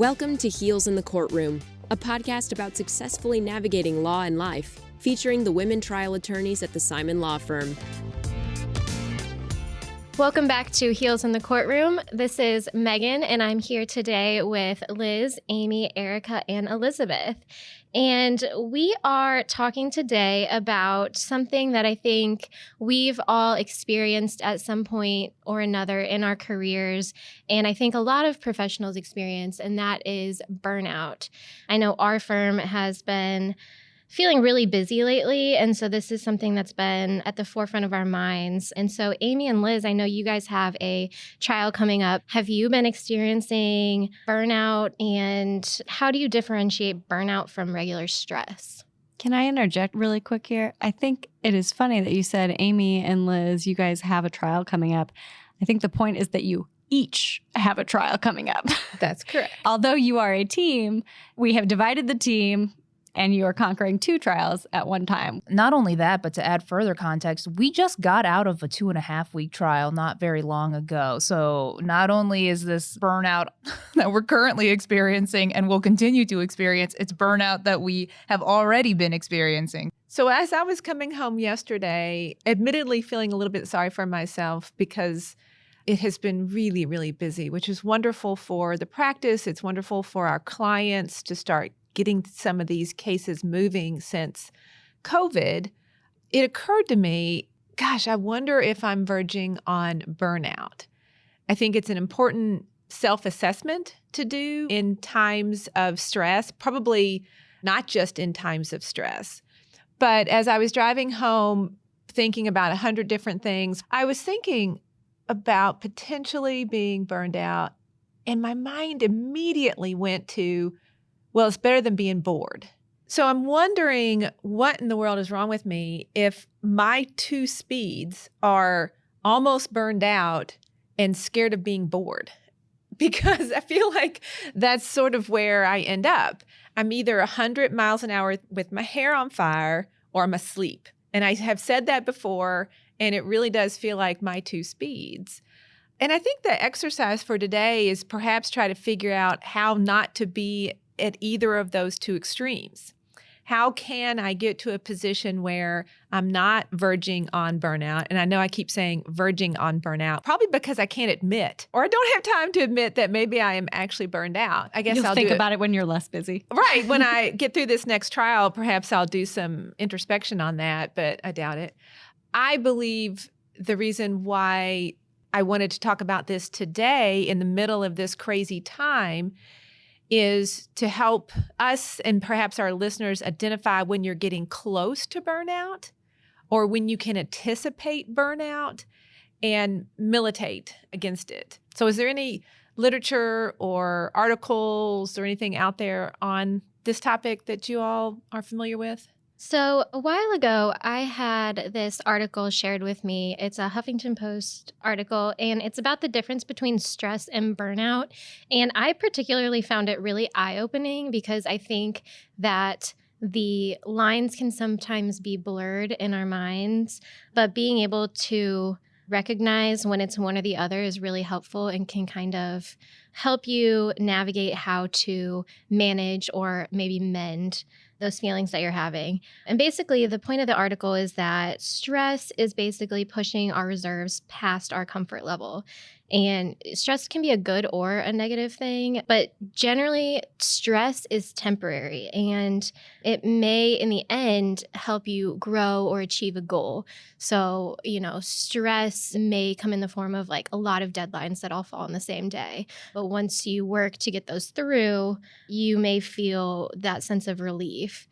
Welcome to Heels in the Courtroom, a podcast about successfully navigating law and life, featuring the women trial attorneys at the Simon Law Firm. Welcome back to Heels in the Courtroom. This is Megan, and I'm here today with Liz, Amy, Erica, and Elizabeth. And we are talking today about something that I think we've all experienced at some point or another in our careers, and I think a lot of professionals experience, and that is burnout. I know our firm has been feeling really busy lately, and so this is something that's been at the forefront of our minds. And so Amy and Liz, I know you guys have a trial coming up. Have you been experiencing burnout, and how do you differentiate burnout from regular stress? Can I interject really quick here? I think it is funny that you said, Amy and Liz, you guys have a trial coming up. I think the point is that you each have a trial coming up. That's correct. Although you are a team, we have divided the team, and you are conquering two trials at one time. Not only that, but to add further context, we just got out of a 2.5-week trial not very long ago. So not only is this burnout that we're currently experiencing and will continue to experience, it's burnout that we have already been experiencing. So as I was coming home yesterday, admittedly feeling a little bit sorry for myself because it has been really, really busy, which is wonderful for the practice. It's wonderful for our clients to start getting some of these cases moving since COVID. It occurred to me, gosh, I wonder if I'm verging on burnout. I think it's an important self-assessment to do in times of stress, probably not just in times of stress. But as I was driving home, thinking about 100 different things, I was thinking about potentially being burned out, and my mind immediately went to, well, it's better than being bored. So I'm wondering what in the world is wrong with me if my two speeds are almost burned out and scared of being bored. Because I feel like that's sort of where I end up. I'm either 100 miles an hour with my hair on fire or I'm asleep. And I have said that before, and it really does feel like my two speeds. And I think the exercise for today is perhaps try to figure out how not to be at either of those two extremes. How can I get to a position where I'm not verging on burnout? And I know I keep saying verging on burnout, probably because I can't admit, or I don't have time to admit that maybe I am actually burned out. I guess You'll think about it when you're less busy. Right. When I get through this next trial, perhaps I'll do some introspection on that, but I doubt it. I believe the reason why I wanted to talk about this today in the middle of this crazy time is to help us and perhaps our listeners identify when you're getting close to burnout or when you can anticipate burnout and militate against it. So is there any literature or articles or anything out there on this topic that you all are familiar with? So a while ago, I had this article shared with me. It's a Huffington Post article, and it's about the difference between stress and burnout. And I particularly found it really eye-opening because I think that the lines can sometimes be blurred in our minds, but being able to recognize when it's one or the other is really helpful and can kind of help you navigate how to manage or maybe mend those feelings that you're having. And basically, the point of the article is that stress is basically pushing our reserves past our comfort level. And stress can be a good or a negative thing, but generally stress is temporary and it may in the end help you grow or achieve a goal. So, stress may come in the form of like a lot of deadlines that all fall on the same day. But once you work to get those through, you may feel that sense of relief.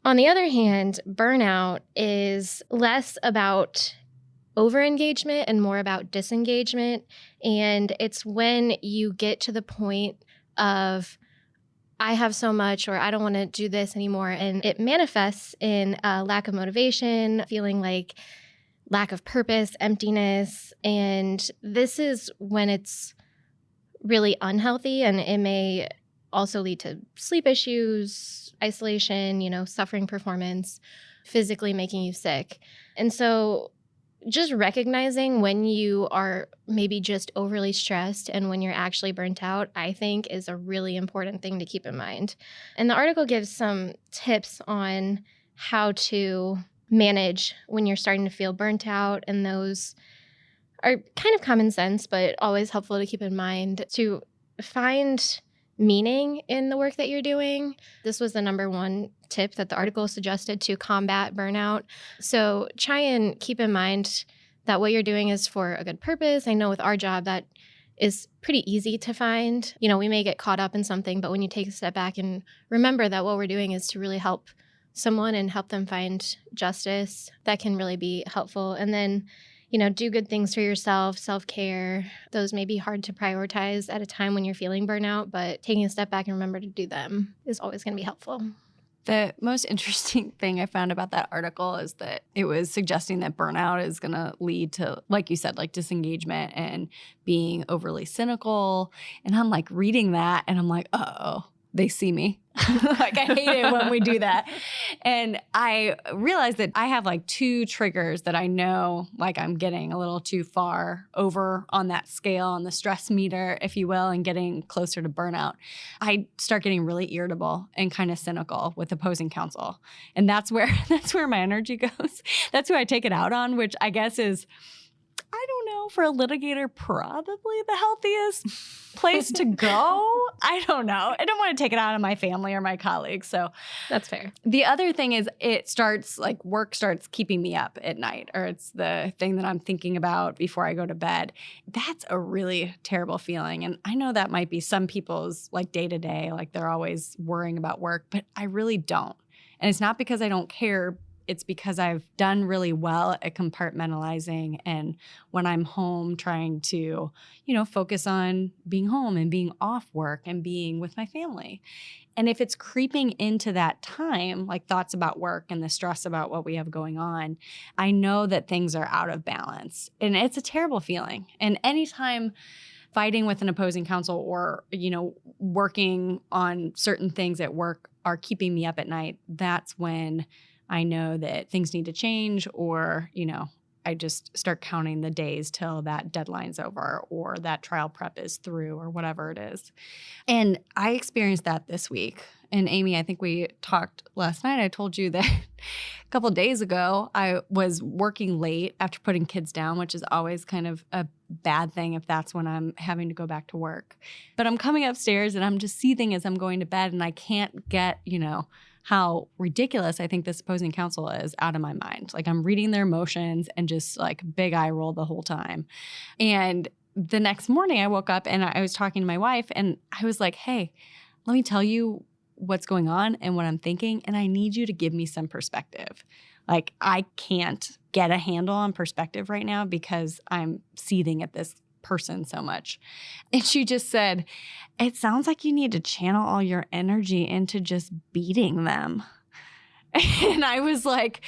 On the other hand, burnout is less about over-engagement and more about disengagement. And it's when you get to the point of, I have so much, or I don't want to do this anymore. And it manifests in a lack of motivation, feeling like lack of purpose, emptiness. And this is when it's really unhealthy, and it may also lead to sleep issues, isolation, suffering performance, physically making you sick. And so just recognizing when you are maybe just overly stressed and when you're actually burnt out, I think is a really important thing to keep in mind. And the article gives some tips on how to manage when you're starting to feel burnt out. And those are kind of common sense, but always helpful to keep in mind to find meaning in the work that you're doing. This was the number one tip that the article suggested to combat burnout. So try and keep in mind that what you're doing is for a good purpose. I know with our job that is pretty easy to find. You know, we may get caught up in something, but when you take a step back and remember that what we're doing is to really help someone and help them find justice, that can really be helpful. And then, you know, do good things for yourself, self-care. Those may be hard to prioritize at a time when you're feeling burnout, but taking a step back and remember to do them is always going to be helpful. The most interesting thing I found about that article is that it was suggesting that burnout is going to lead to, like you said, like disengagement and being overly cynical. And I'm like reading that and I'm like, uh-oh, they see me. Like I hate it when we do that. And I realized that I have like 2 triggers that I know like I'm getting a little too far over on that scale, on the stress meter, if you will, and getting closer to burnout. I start getting really irritable and kind of cynical with opposing counsel. And that's where my energy goes. That's who I take it out on, which I guess is, I don't know, for a litigator, probably the healthiest place to go. I don't know. I don't want to take it out on my family or my colleagues. So That's fair. the other thing is work starts keeping me up at night, or it's the thing that I'm thinking about before I go to bed. That's a really terrible feeling. And I know that might be some people's like day to day, like they're always worrying about work, but I really don't. And it's not because I don't care. It's because I've done really well at compartmentalizing, and when I'm home trying to, focus on being home and being off work and being with my family. And if it's creeping into that time, like thoughts about work and the stress about what we have going on, I know that things are out of balance. And it's a terrible feeling. And anytime fighting with an opposing counsel or, working on certain things at work are keeping me up at night, that's when I know that things need to change, or, I just start counting the days till that deadline's over or that trial prep is through or whatever it is. And I experienced that this week. And Amy, I think we talked last night. I told you that a couple of days ago, I was working late after putting kids down, which is always kind of a bad thing if that's when I'm having to go back to work. But I'm coming upstairs and I'm just seething as I'm going to bed, and I can't get, how ridiculous I think this opposing counsel is out of my mind. Like I'm reading their motions and just like big eye roll the whole time. And the next morning I woke up and I was talking to my wife and I was like, hey, let me tell you what's going on and what I'm thinking. And I need you to give me some perspective. Like I can't get a handle on perspective right now because I'm seething at this person so much. And she just said, it sounds like you need to channel all your energy into just beating them. And I was like,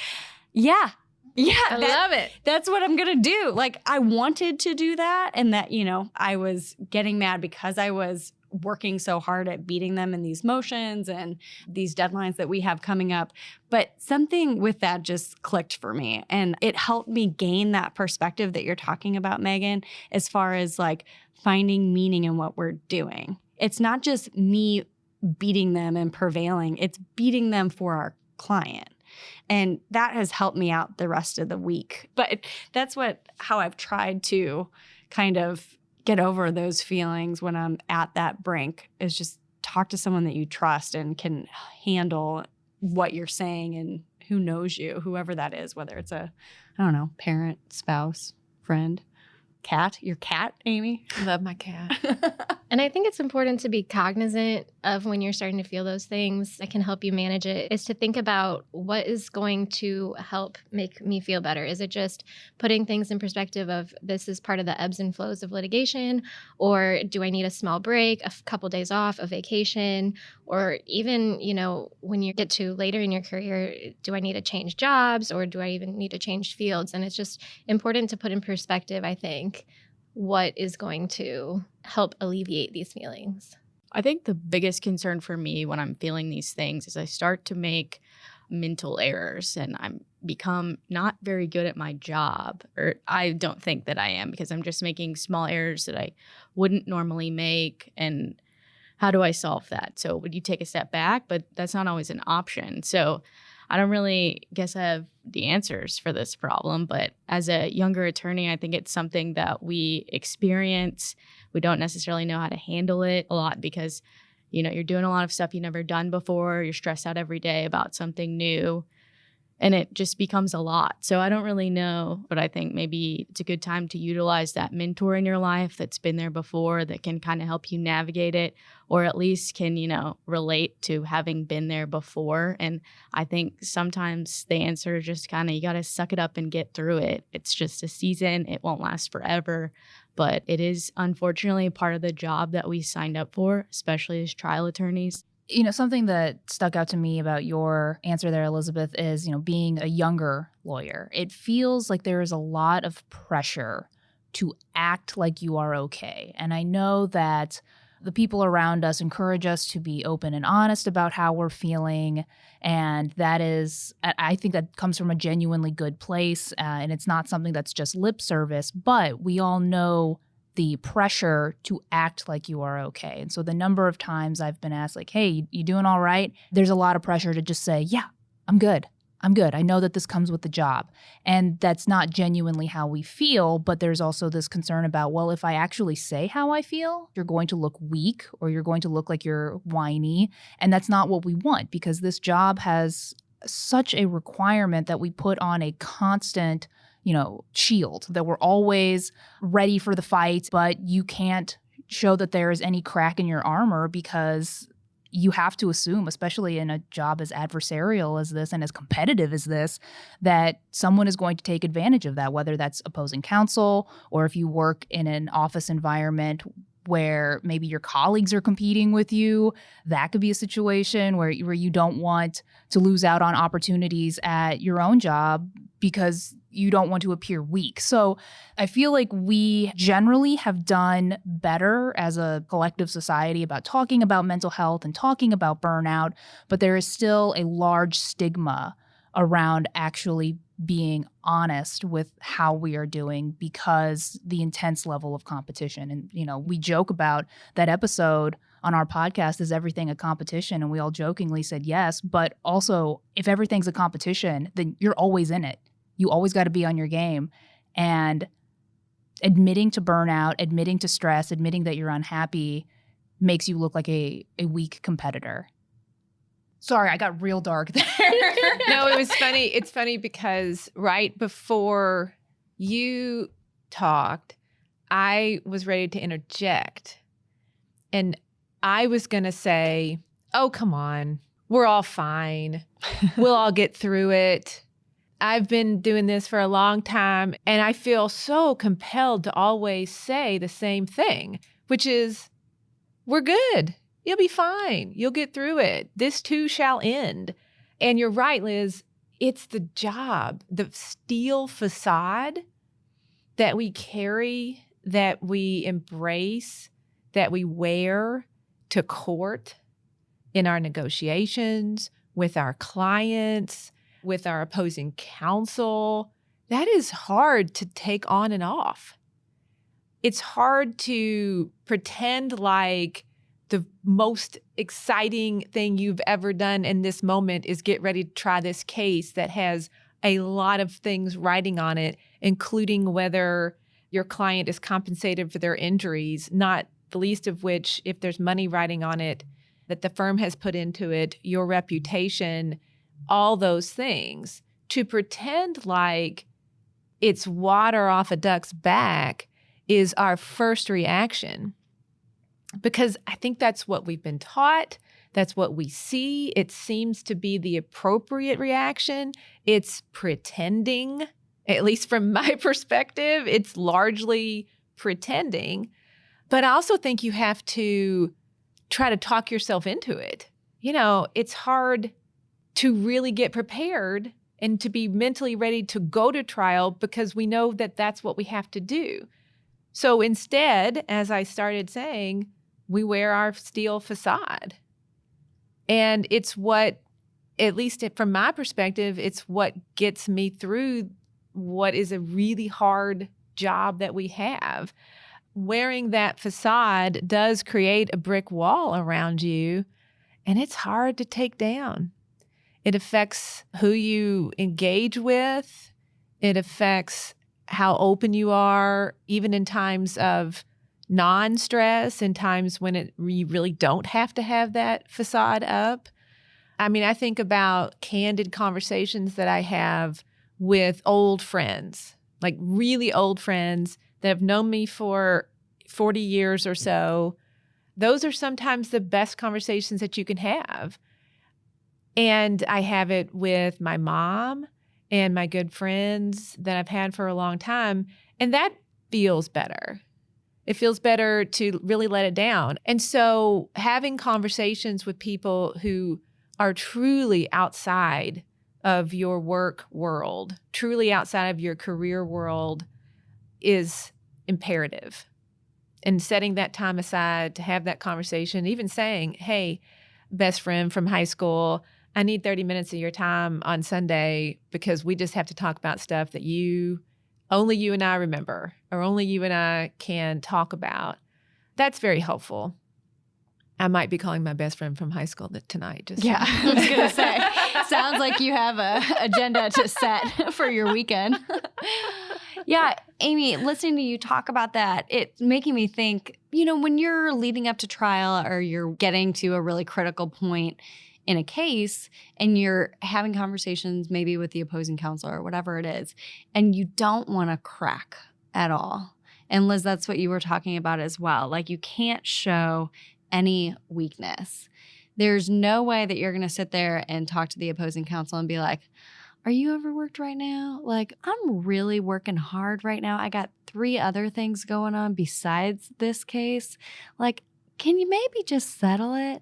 yeah, I love it. That's what I'm going to do. Like I wanted to do that. And that, I was getting mad because I was working so hard at beating them in these motions and these deadlines that we have coming up. But something with that just clicked for me. And it helped me gain that perspective that you're talking about, Megan, as far as like finding meaning in what we're doing. It's not just me beating them and prevailing. It's beating them for our client. And that has helped me out the rest of the week. But that's how I've tried to kind of get over those feelings when I'm at that brink, is just talk to someone that you trust and can handle what you're saying and who knows you, whoever that is, whether it's parent, spouse, friend, cat, your cat, Amy. Love my cat. And I think it's important to be cognizant of when you're starting to feel those things that can help you manage it, is to think about what is going to help make me feel better. Is it just putting things in perspective of this is part of the ebbs and flows of litigation? Or do I need a small break, a couple days off, a vacation? Or even, when you get to later in your career, do I need to change jobs, or do I even need to change fields? And it's just important to put in perspective, I think, what is going to help alleviate these feelings. I think the biggest concern for me when I'm feeling these things is I start to make mental errors and I'm become not very good at my job, or I don't think that I am because I'm just making small errors that I wouldn't normally make. And how do I solve that? So would you take a step back? But that's not always an option. So I don't really guess I have the answers for this problem. But as a younger attorney, I think it's something that we experience. We don't necessarily know how to handle it a lot because, you're doing a lot of stuff you've never done before. You're stressed out every day about something new. And it just becomes a lot. So I don't really know, but I think maybe it's a good time to utilize that mentor in your life that's been there before that can kind of help you navigate it, or at least can, relate to having been there before. And I think sometimes the answer is just kind of, you got to suck it up and get through it. It's just a season. It won't last forever. But it is unfortunately part of the job that we signed up for, especially as trial attorneys. Something that stuck out to me about your answer there, Elizabeth, is, being a younger lawyer. It feels like there is a lot of pressure to act like you are okay. And I know that the people around us encourage us to be open and honest about how we're feeling. And I think that comes from a genuinely good place. And it's not something that's just lip service, but we all know the pressure to act like you are okay. And so the number of times I've been asked like, hey, you doing all right? There's a lot of pressure to just say, yeah, I'm good. I know that this comes with the job. And that's not genuinely how we feel, but there's also this concern about, well, if I actually say how I feel, you're going to look weak or you're going to look like you're whiny. And that's not what we want because this job has such a requirement that we put on a constant shield, that we're always ready for the fight, but you can't show that there is any crack in your armor because you have to assume, especially in a job as adversarial as this and as competitive as this, that someone is going to take advantage of that, whether that's opposing counsel or if you work in an office environment where maybe your colleagues are competing with you. That could be a situation where you don't want to lose out on opportunities at your own job because you don't want to appear weak. So I feel like we generally have done better as a collective society about talking about mental health and talking about burnout, but there is still a large stigma around actually being honest with how we are doing because the intense level of competition. And, we joke about that episode on our podcast, Is Everything a Competition? And we all jokingly said yes, but also if everything's a competition, then you're always in it. You always got to be on your game. And admitting to burnout, admitting to stress, admitting that you're unhappy makes you look like a weak competitor. Sorry, I got real dark there. No, it was funny. It's funny because right before you talked, I was ready to interject. And I was going to say, oh, come on. We're all fine. We'll all get through it. I've been doing this for a long time, and I feel so compelled to always say the same thing, which is, we're good. You'll be fine. You'll get through it. This too shall end. And you're right, Liz. It's the job, the steel facade that we carry, that we embrace, that we wear to court in our negotiations with our clients, with our opposing counsel. That is hard to take on and off. It's hard to pretend like the most exciting thing you've ever done in this moment is get ready to try this case that has a lot of things riding on it, including whether your client is compensated for their injuries, not the least of which, if there's money riding on it that the firm has put into it, your reputation, all those things. To pretend like it's water off a duck's back is our first reaction. Because I think that's what we've been taught. That's what we see. It seems to be the appropriate reaction. It's pretending, at least from my perspective, it's largely pretending. But I also think you have to try to talk yourself into it. It's hard to really get prepared and to be mentally ready to go to trial because we know that that's what we have to do. So instead, as I started saying, we wear our steel facade. And it's what at least from my perspective, it's what gets me through what is a really hard job that we have. Wearing that facade does create a brick wall around you, and it's hard to take down. It affects who you engage with. It affects how open you are, even in times of non-stress, in times when you really don't have to have that facade up. I mean, I think about candid conversations that I have with old friends, like really old friends that have known me for 40 years or so. Those are sometimes the best conversations that you can have. And I have it with my mom and my good friends that I've had for a long time. And that feels better. It feels better to really let it down. And so having conversations with people who are truly outside of your work world, truly outside of your career world, is imperative. And setting that time aside to have that conversation, even saying, hey, best friend from high school, I need 30 minutes of your time on Sunday because we just have to talk about stuff that only you and I remember, or only you and I can talk about. That's very helpful. I might be calling my best friend from high school tonight. Yeah, I was going to say, sounds like you have a agenda to set for your weekend. Yeah, Amy, listening to you talk about that, it's making me think, when you're leading up to trial or you're getting to a really critical point in a case and you're having conversations maybe with the opposing counsel or whatever it is, and you don't want to crack at all. And Liz, that's what you were talking about as well. Like, you can't show any weakness. There's no way that you're going to sit there and talk to the opposing counsel and be like, are you overworked right now? Like, I'm really working hard right now. I got 3 other things going on besides this case. Like, can you maybe just settle it?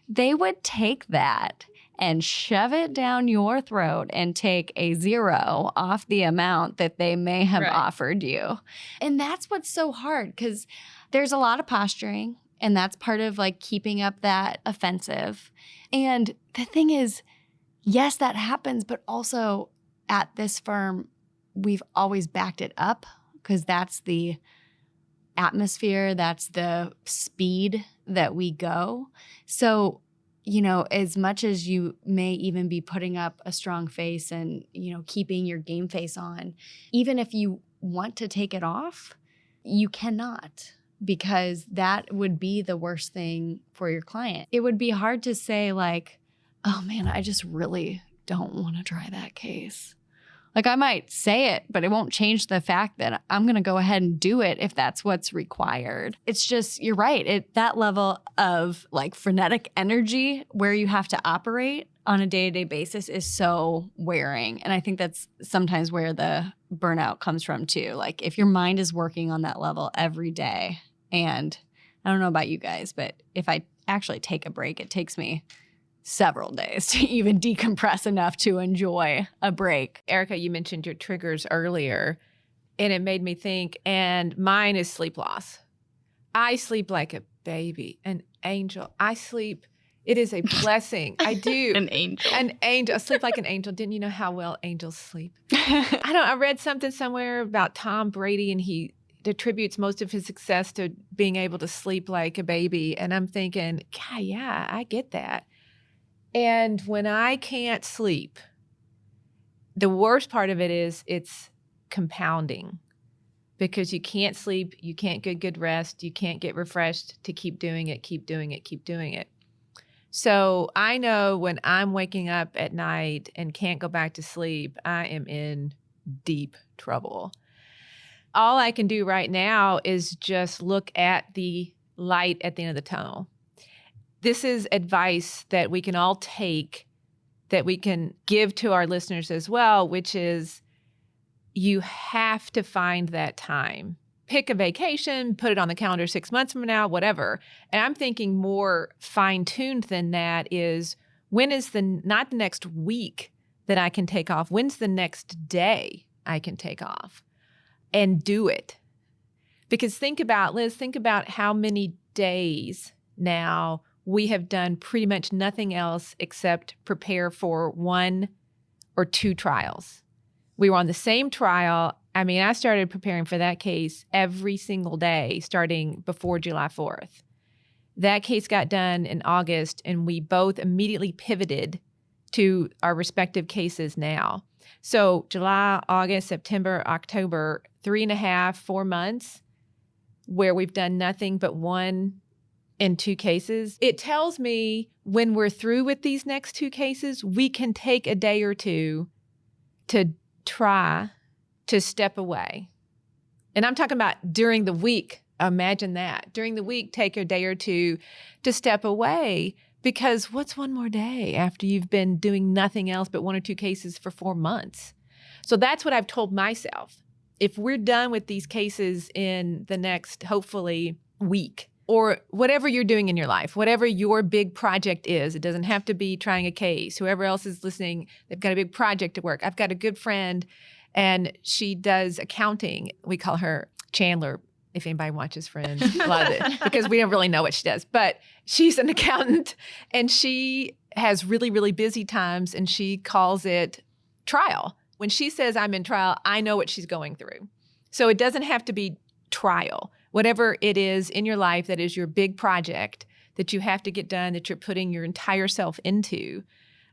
They would take that and shove it down your throat and take a 0 off the amount that they may have offered you. And that's what's so hard, because there's a lot of posturing, and that's part of like keeping up that offensive. And the thing is, yes, that happens, but also at this firm, we've always backed it up because that's the atmosphere, that's the speed that we go. So, as much as you may even be putting up a strong face and, keeping your game face on, even if you want to take it off, you cannot, because that would be the worst thing for your client. It would be hard to say like, oh man, I just really don't want to try that case. Like, I might say it, but it won't change the fact that I'm going to go ahead and do it if that's what's required. It's just, you're right. That level of like frenetic energy where you have to operate on a day-to-day basis is so wearing. And I think that's sometimes where the burnout comes from too. Like, if your mind is working on that level every day, and I don't know about you guys, but if I actually take a break, it takes me several days to even decompress enough to enjoy a break. Erica, you mentioned your triggers earlier, and it made me think, and mine is sleep loss. I sleep like a baby, an angel. It is a blessing. I do. An angel. An angel. I sleep like an angel. Didn't you know how well angels sleep? I read something somewhere about Tom Brady, and he attributes most of his success to being able to sleep like a baby. And I'm thinking, God, yeah, I get that. And when I can't sleep, the worst part of it is it's compounding, because you can't sleep, you can't get good rest, you can't get refreshed to keep doing it. So I know when I'm waking up at night and can't go back to sleep, I am in deep trouble. All I can do right now is just look at the light at the end of the tunnel. This is advice that we can all take, that we can give to our listeners as well, which is you have to find that time. Pick a vacation, put it on the calendar 6 months from now, whatever. And I'm thinking more fine-tuned than that is, when is not the next week that I can take off? When's the next day I can take off? And do it. Because think about, Liz, how many days now we have done pretty much nothing else except prepare for 1 or 2 trials. We were on the same trial. I mean, I started preparing for that case every single day starting before July 4th. That case got done in August, and we both immediately pivoted to our respective cases now. So July, August, September, October, 3.5, 4 months where we've done nothing but 1 and 2 cases. It tells me when we're through with these next 2 cases, we can take a day or 2 to try to step away. And I'm talking about during the week. Imagine that. During the week, take a day or 2 to step away, because what's 1 more day after you've been doing nothing else but 1 or 2 cases for 4 months? So that's what I've told myself. If we're done with these cases in the next, hopefully, week, or whatever you're doing in your life, whatever your big project is, it doesn't have to be trying a case. Whoever else is listening, they've got a big project at work. I've got a good friend, and she does accounting. We call her Chandler, if anybody watches Friends, a lot of it, because we don't really know what she does. But she's an accountant, and she has really, really busy times, and she calls it trial. When she says I'm in trial, I know what she's going through. So it doesn't have to be trial. Whatever it is in your life that is your big project that you have to get done, that you're putting your entire self into,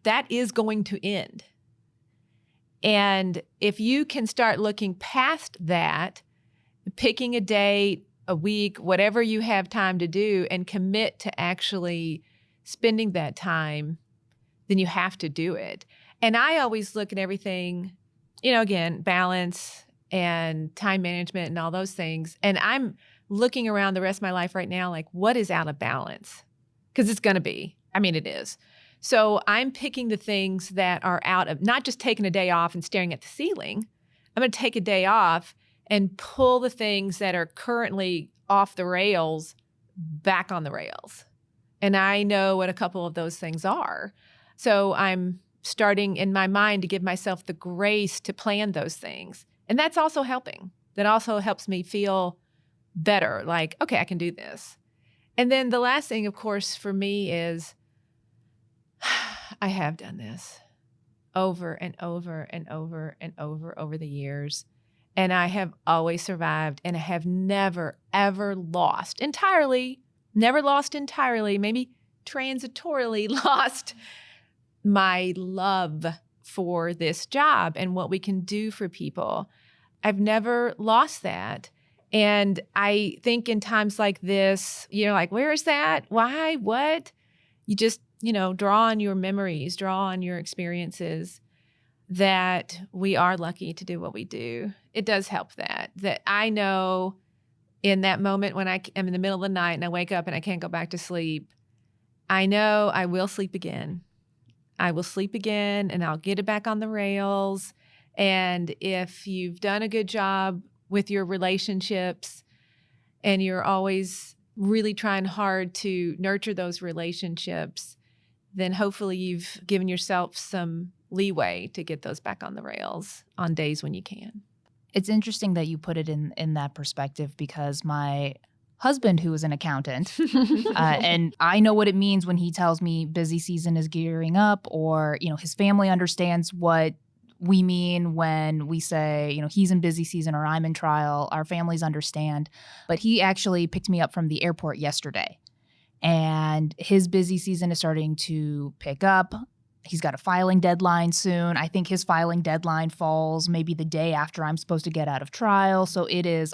that is going to end. And if you can start looking past that, picking a day, a week, whatever you have time to do, and commit to actually spending that time, then you have to do it. And I always look at everything, again, balance and time management and all those things. And I'm looking around the rest of my life right now, like, what is out of balance? Because it's going to be. I mean, it is. So I'm picking the things that are out of, not just taking a day off and staring at the ceiling. I'm going to take a day off and pull the things that are currently off the rails back on the rails. And I know what a couple of those things are. So I'm starting in my mind to give myself the grace to plan those things. And that's also helping. That also helps me feel better, like, okay, I can do this. And then the last thing, of course, for me is I have done this over and over and over and over the years. And I have always survived, and I have never, ever lost entirely, maybe transitorily lost my love for this job and what we can do for people. I've never lost that. And I think in times like this, like, where is that? Why? What? You just, draw on your memories, draw on your experiences, that we are lucky to do what we do. It does help that I know in that moment when I am in the middle of the night and I wake up and I can't go back to sleep, I know I will sleep again. I will sleep again, and I'll get it back on the rails. And if you've done a good job with your relationships and you're always really trying hard to nurture those relationships, then hopefully you've given yourself some leeway to get those back on the rails on days when you can. It's interesting that you put it in that perspective, because my husband, who is an accountant, and I know what it means when he tells me busy season is gearing up, or, his family understands what we mean when we say, he's in busy season or I'm in trial. Our families understand. But he actually picked me up from the airport yesterday, and his busy season is starting to pick up. He's got a filing deadline soon. I think his filing deadline falls maybe the day after I'm supposed to get out of trial. So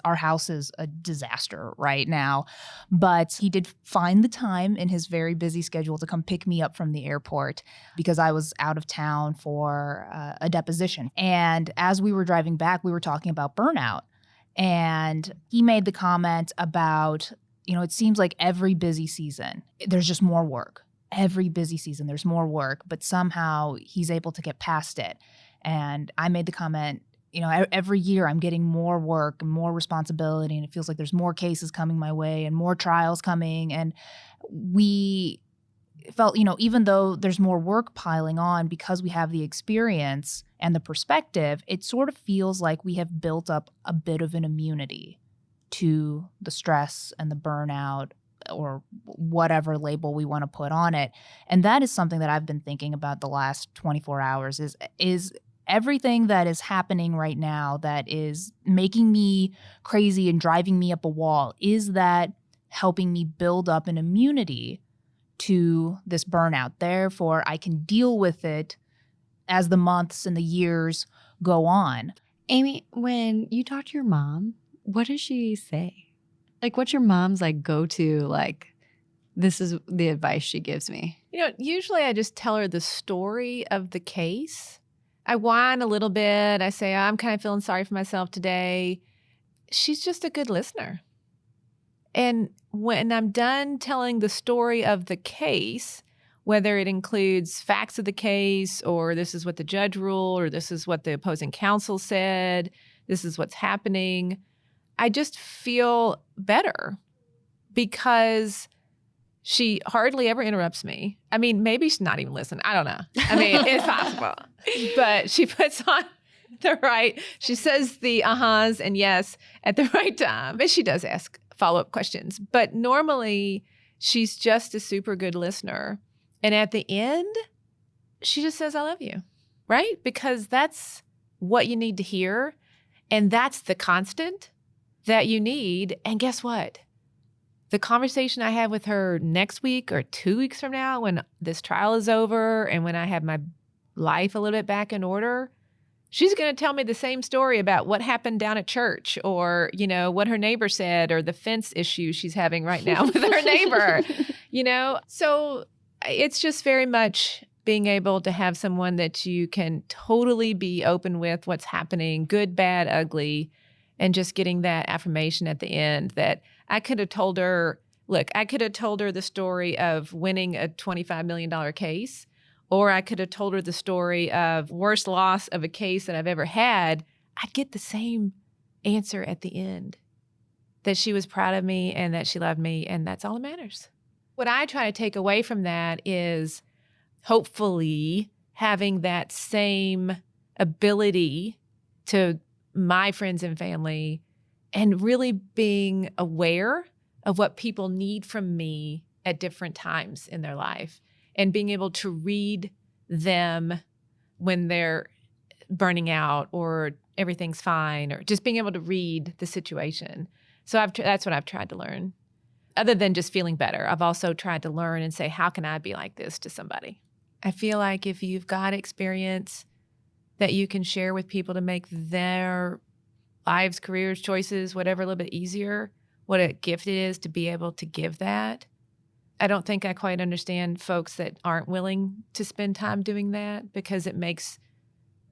our house is a disaster right now. But he did find the time in his very busy schedule to come pick me up from the airport, because I was out of town for a deposition. And as we were driving back, we were talking about burnout. And he made the comment about, it seems like every busy season, there's just more work. Every busy season, there's more work, but somehow he's able to get past it. And I made the comment, every year I'm getting more work and more responsibility, and it feels like there's more cases coming my way and more trials coming. And we felt, even though there's more work piling on, because we have the experience and the perspective, it sort of feels like we have built up a bit of an immunity to the stress and the burnout or whatever label we want to put on it. And that is something that I've been thinking about the last 24 hours is everything that is happening right now that is making me crazy and driving me up a wall, is that helping me build up an immunity to this burnout? Therefore, I can deal with it as the months and the years go on. Amy, when you talk to your mom, what does she say? Like, what's your mom's like go-to, like, this is the advice she gives me? Usually I just tell her the story of the case. I whine a little bit. I say, I'm kind of feeling sorry for myself today. She's just a good listener. And when I'm done telling the story of the case, whether it includes facts of the case, or this is what the judge ruled, or this is what the opposing counsel said, this is what's happening, I just feel better because she hardly ever interrupts me. I mean, maybe she's not even listening. I don't know. I mean, it's possible. But she puts on she says the uh-hs and yes at the right time. And she does ask follow-up questions. But normally, she's just a super good listener. And at the end, she just says, I love you, right? Because that's what you need to hear. And that's the constant that you need. And guess what? The conversation I have with her next week or 2 weeks from now, when this trial is over and when I have my life a little bit back in order, she's going to tell me the same story about what happened down at church, or, what her neighbor said, or the fence issue she's having right now with her neighbor, So it's just very much being able to have someone that you can totally be open with what's happening, good, bad, ugly, and just getting that affirmation at the end that I could have told her, I could have told her the story of winning a $25 million case, or I could have told her the story of worst loss of a case that I've ever had. I'd get the same answer at the end, that she was proud of me and that she loved me, and that's all that matters. What I try to take away from that is hopefully having that same ability to my friends and family, and really being aware of what people need from me at different times in their life, and being able to read them when they're burning out or everything's fine, or just being able to read the situation. So that's what I've tried to learn. Other than just feeling better, I've also tried to learn and say, how can I be like this to somebody? I feel like if you've got experience that you can share with people to make their lives, careers, choices, whatever, a little bit easier, what a gift it is to be able to give that. I don't think I quite understand folks that aren't willing to spend time doing that, because it makes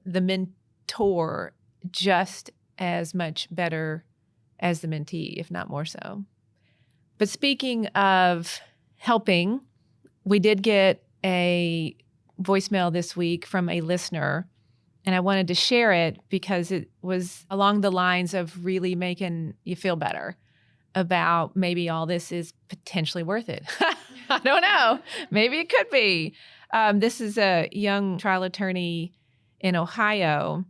the mentor just as much better as the mentee, if not more so. But speaking of helping, we did get a voicemail this week from a listener, and I wanted to share it because it was along the lines of really making you feel better about maybe all this is potentially worth it. I don't know. Maybe it could be. This is a young trial attorney in Ohio,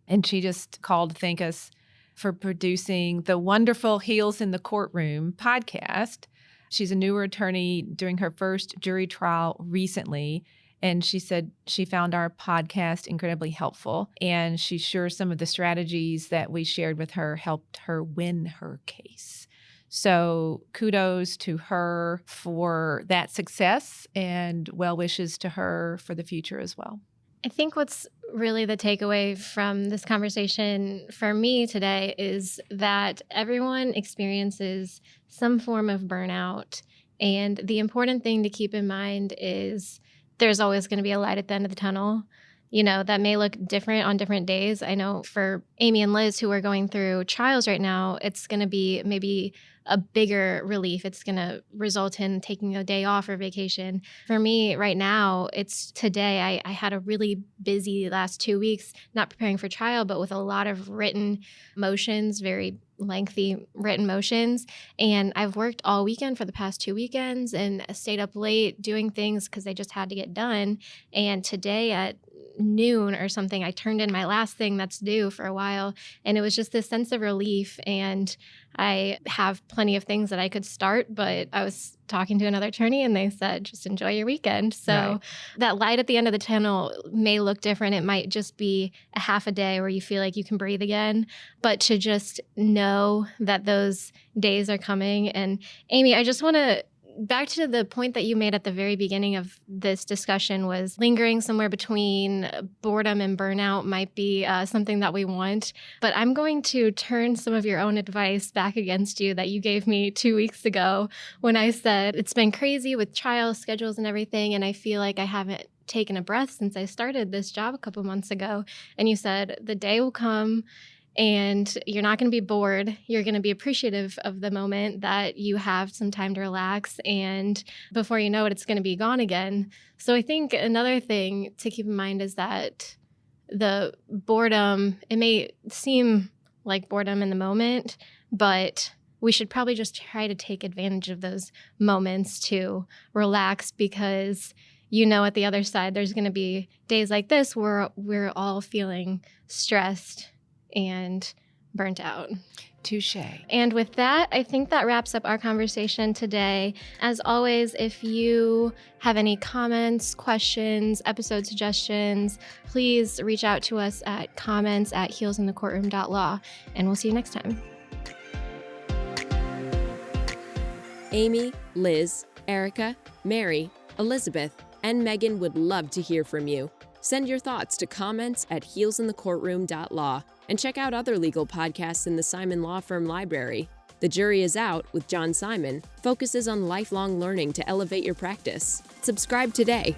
and she just called to thank us for producing the wonderful Heels in the Courtroom podcast. She's a newer attorney doing her first jury trial recently, and she said she found our podcast incredibly helpful, and she's sure some of the strategies that we shared with her helped her win her case. So kudos to her for that success, and well wishes to her for the future as well. I think what's really the takeaway from this conversation for me today is that everyone experiences some form of burnout. And the important thing to keep in mind is there's always going to be a light at the end of the tunnel. That may look different on different days. I know for Amy and Liz, who are going through trials right now, it's going to be maybe a bigger relief. It's going to result in taking a day off or vacation. For me right now, it's today. I had a really busy last 2 weeks, not preparing for trial, but with a lot of written motions, very lengthy written motions. And I've worked all weekend for the past 2 weekends and stayed up late doing things because they just had to get done. And today at noon or something, I turned in my last thing that's due for a while. And it was just this sense of relief. And I have plenty of things that I could start, but I was talking to another attorney and they said, just enjoy your weekend. So Right. that light at the end of the tunnel may look different. It might just be a half a day where you feel like you can breathe again, but to just know that those days are coming. And Amy, I just want to back to the point that you made at the very beginning of this discussion was lingering somewhere between boredom and burnout might be something that we want. But I'm going to turn some of your own advice back against you that you gave me 2 weeks ago when I said it's been crazy with trial schedules and everything. And I feel like I haven't taken a breath since I started this job a couple months ago. And you said the day will come and you're not going to be bored. You're going to be appreciative of the moment that you have some time to relax. And before you know it, it's going to be gone again. So I think another thing to keep in mind is that the boredom, it may seem like boredom in the moment, but we should probably just try to take advantage of those moments to relax, because at the other side, there's going to be days like this where we're all feeling stressed and burnt out. Touche. And with that, I think that wraps up our conversation today. As always, if you have any comments, questions, episode suggestions, please reach out to us at comments@heelsinthecourtroom.law, and we'll see you next time. Amy, Liz, Erica, Mary, Elizabeth, and Megan would love to hear from you. Send your thoughts to comments@heelsinthecourtroom.law and check out other legal podcasts in the Simon Law Firm library. The Jury is Out with John Simon focuses on lifelong learning to elevate your practice. Subscribe today.